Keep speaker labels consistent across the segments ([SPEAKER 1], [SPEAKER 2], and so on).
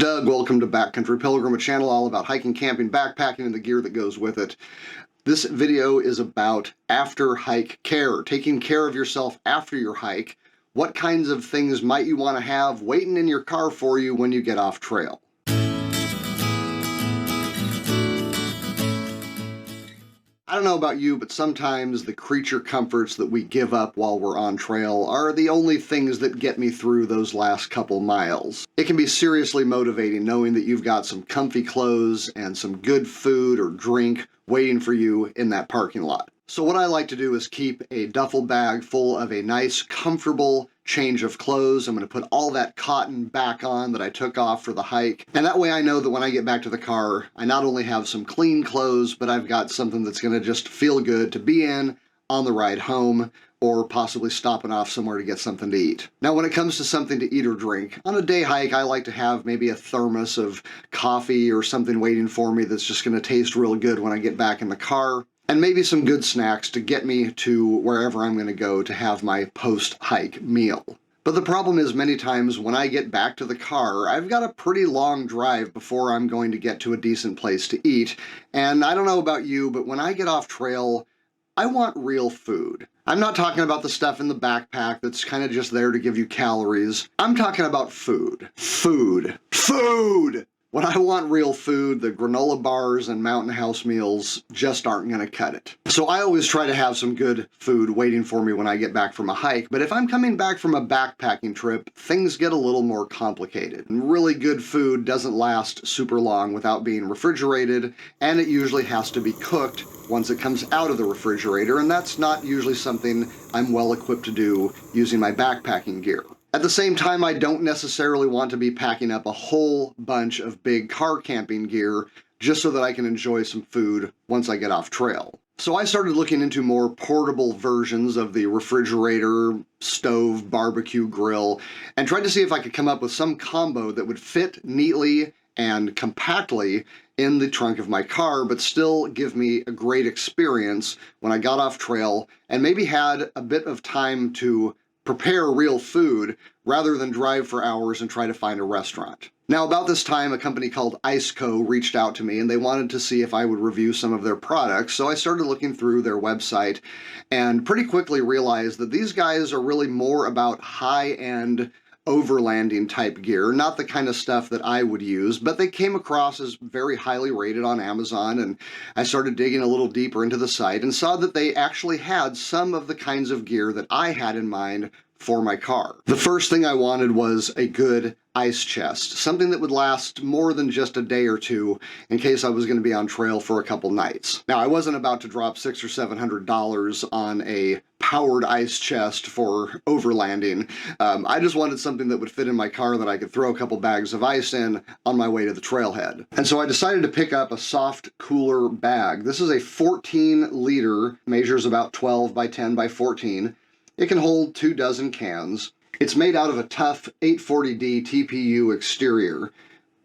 [SPEAKER 1] Doug. Welcome to Backcountry Pilgrim, a channel all about hiking, camping, backpacking, and the gear that goes with it. This video is about after hike care, taking care of yourself after your hike. What kinds of things might you want to have waiting in your car for you when you get off trail? I don't know about you, but sometimes the creature comforts that we give up while we're on trail are the only things that get me through those last couple miles. It can be seriously motivating knowing that you've got some comfy clothes and some good food or drink waiting for you in that parking lot. So what I like to do is keep a duffel bag full of a nice, comfortable change of clothes. I'm going to put all that cotton back on that I took off for the hike. And that way I know that when I get back to the car, I not only have some clean clothes, but I've got something that's going to just feel good to be in on the ride home, or possibly stopping off somewhere to get something to eat. Now, when it comes to something to eat or drink, on a day hike, I like to have maybe a thermos of coffee or something waiting for me that's just going to taste real good when I get back in the car. And maybe some good snacks to get me to wherever I'm going to go to have my post-hike meal. But the problem is many times when I get back to the car, I've got a pretty long drive before I'm going to get to a decent place to eat. And I don't know about you, but when I get off trail, I want real food. I'm not talking about the stuff in the backpack that's kind of just there to give you calories. I'm talking about food. Food. When I want real food, the granola bars and Mountain House meals just aren't going to cut it. So I always try to have some good food waiting for me when I get back from a hike. But if I'm coming back from a backpacking trip, things get a little more complicated. And really good food doesn't last super long without being refrigerated, and it usually has to be cooked once it comes out of the refrigerator, and that's not usually something I'm well equipped to do using my backpacking gear. At the same time, I don't necessarily want to be packing up a whole bunch of big car camping gear just so that I can enjoy some food once I get off trail. So I started looking into more portable versions of the refrigerator, stove, BBQ Grill, and tried to see if I could come up with some combo that would fit neatly and compactly in the trunk of my car, but still give me a great experience when I got off trail and maybe had a bit of time to prepare real food rather than drive for hours and try to find a restaurant. Now, about this time, a company called IceCo reached out to me and they wanted to see if I would review some of their products. So I started looking through their website and pretty quickly realized that these guys are really more about high-end overlanding type gear, not the kind of stuff that I would use, but they came across as very highly rated on Amazon, and I started digging a little deeper into the site and saw that they actually had some of the kinds of gear that I had in mind for my car. The first thing I wanted was a good ice chest, something that would last more than just a day or two in case I was going to be on trail for a couple nights. Now, I wasn't about to drop $600 or $700 on a powered ice chest for overlanding. I just wanted something that would fit in my car that I could throw a couple bags of ice in on my way to the trailhead. And so I decided to pick up a soft cooler bag. This is a 14-liter, measures about 12 by 10 by 14. It can hold 24 cans. It's made out of a tough 840D TPU exterior.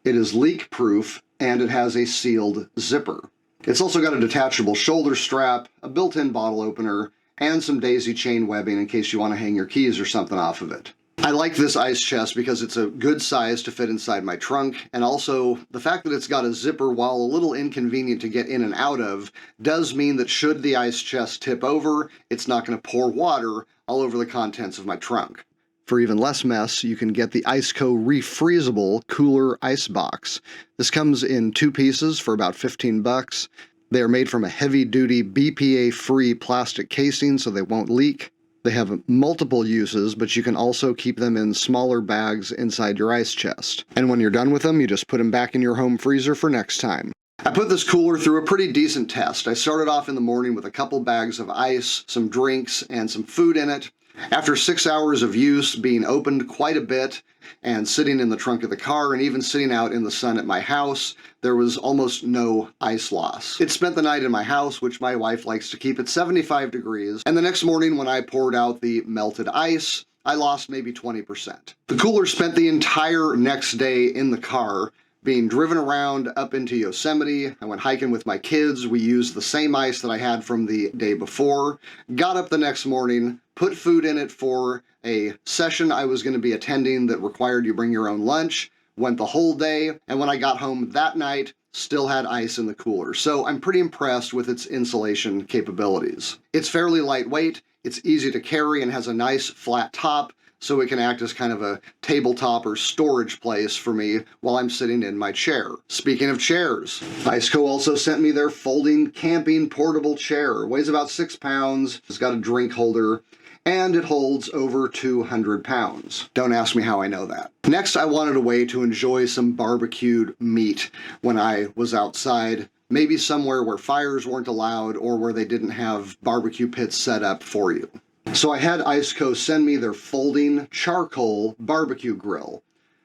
[SPEAKER 1] It is leak-proof, and it has a sealed zipper. It's also got a detachable shoulder strap, a built-in bottle opener, and some daisy chain webbing in case you want to hang your keys or something off of it. I like this ice chest because it's a good size to fit inside my trunk, and also the fact that it's got a zipper, while a little inconvenient to get in and out of, does mean that should the ice chest tip over, it's not going to pour water all over the contents of my trunk. For even less mess, you can get the IceCo refreezable cooler ice box. This comes in 2 pieces for about 15 bucks. They are made from a heavy-duty BPA-free plastic casing so they won't leak. They have multiple uses, but you can also keep them in smaller bags inside your ice chest. And when you're done with them, you just put them back in your home freezer for next time. I put this cooler through a pretty decent test. I started off in the morning with a couple bags of ice, some drinks, and some food in it. After 6 hours of use, being opened quite a bit, and sitting in the trunk of the car, and even sitting out in the sun at my house, there was almost no ice loss. It spent the night in my house, which my wife likes to keep at 75 degrees, and the next morning when I poured out the melted ice, I lost maybe 20%. The cooler spent the entire next day in the car, being driven around up into Yosemite. I went hiking with my kids. We used the same ice that I had from the day before. Got up the next morning, put food in it for a session I was going to be attending that required you bring your own lunch. went the whole day, and when I got home that night, still had ice in the cooler. So I'm pretty impressed with its insulation capabilities. It's fairly lightweight, it's easy to carry, and has a nice flat top, so it can act as kind of a tabletop or storage place for me while I'm sitting in my chair. Speaking of chairs, Iceco also sent me their folding camping portable chair. It weighs about 6 pounds, it's got a drink holder, and it holds over 200 pounds. Don't ask me how I know that. Next, I wanted a way to enjoy some barbecued meat when I was outside, maybe somewhere where fires weren't allowed or where they didn't have barbecue pits set up for you. So I had Iceco send me their folding charcoal barbecue grill.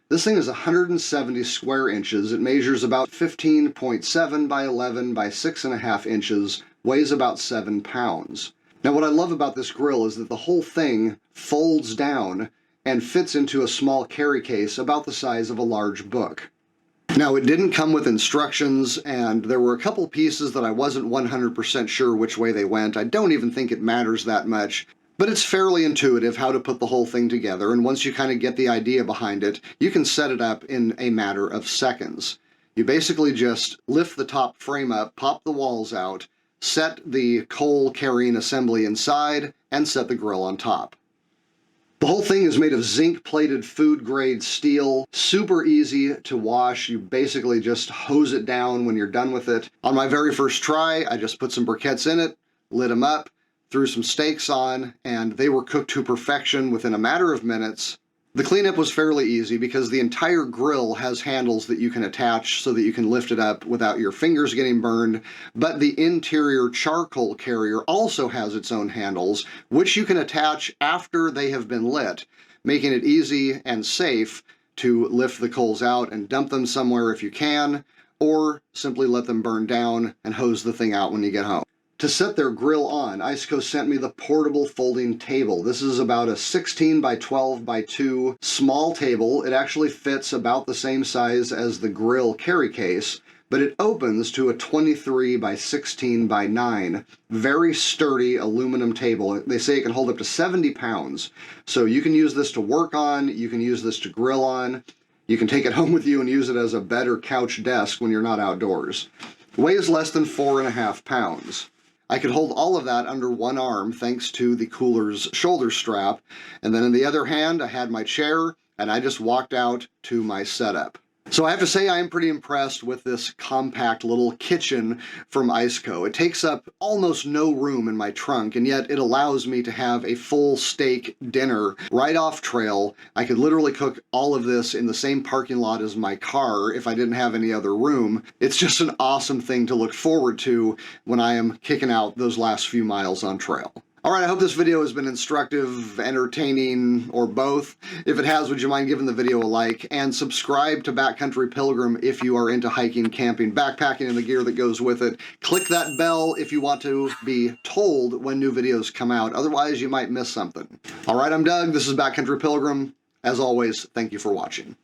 [SPEAKER 1] This thing is 170 square inches. It measures about 15.7 by 11 by 6.5 inches, weighs about 7 pounds. Now what I love about this grill is that the whole thing folds down and fits into a small carry case about the size of a large book. Now it didn't come with instructions, and there were a couple pieces that I wasn't 100% sure which way they went. I don't even think it matters that much. But it's fairly intuitive how to put the whole thing together, and once you kind of get the idea behind it, you can set it up in a matter of seconds. You basically just lift the top frame up, pop the walls out, set the coal carrying assembly inside, and set the grill on top. The whole thing is made of zinc-plated food-grade steel, super easy to wash. You basically just hose it down when you're done with it. On my very first try, I just put some briquettes in it, lit them up, threw some steaks on, and they were cooked to perfection within a matter of minutes. The cleanup was fairly easy because the entire grill has handles that you can attach so that you can lift it up without your fingers getting burned, but the interior charcoal carrier also has its own handles, which you can attach after they have been lit, making it easy and safe to lift the coals out and dump them somewhere if you can, or simply let them burn down and hose the thing out when you get home. To set their grill on, Iceco sent me the portable folding table. This is about a 16 by 12 by 2 small table. It actually fits about the same size as the grill carry case, but it opens to a 23 by 16 by 9, very sturdy aluminum table. They say it can hold up to 70 pounds. So you can use this to work on, you can use this to grill on, you can take it home with you and use it as a bed or couch desk when you're not outdoors. Weighs less than 4.5 pounds. I could hold all of that under one arm thanks to the cooler's shoulder strap, and then in the other hand I had my chair, and I just walked out to my setup. So I have to say I am pretty impressed with this compact little kitchen from Iceco. It takes up almost no room in my trunk, and yet it allows me to have a full steak dinner right off trail. I could literally cook all of this in the same parking lot as my car if I didn't have any other room. It's just an awesome thing to look forward to when I am kicking out those last few miles on trail. Alright, I hope this video has been instructive, entertaining, or both. If it has, would you mind giving the video a like, and subscribe to Backcountry Pilgrim if you are into hiking, camping, backpacking, and the gear that goes with it. Click that bell if you want to be told when new videos come out, otherwise you might miss something. Alright, I'm Doug, this is Backcountry Pilgrim. As always, thank you for watching.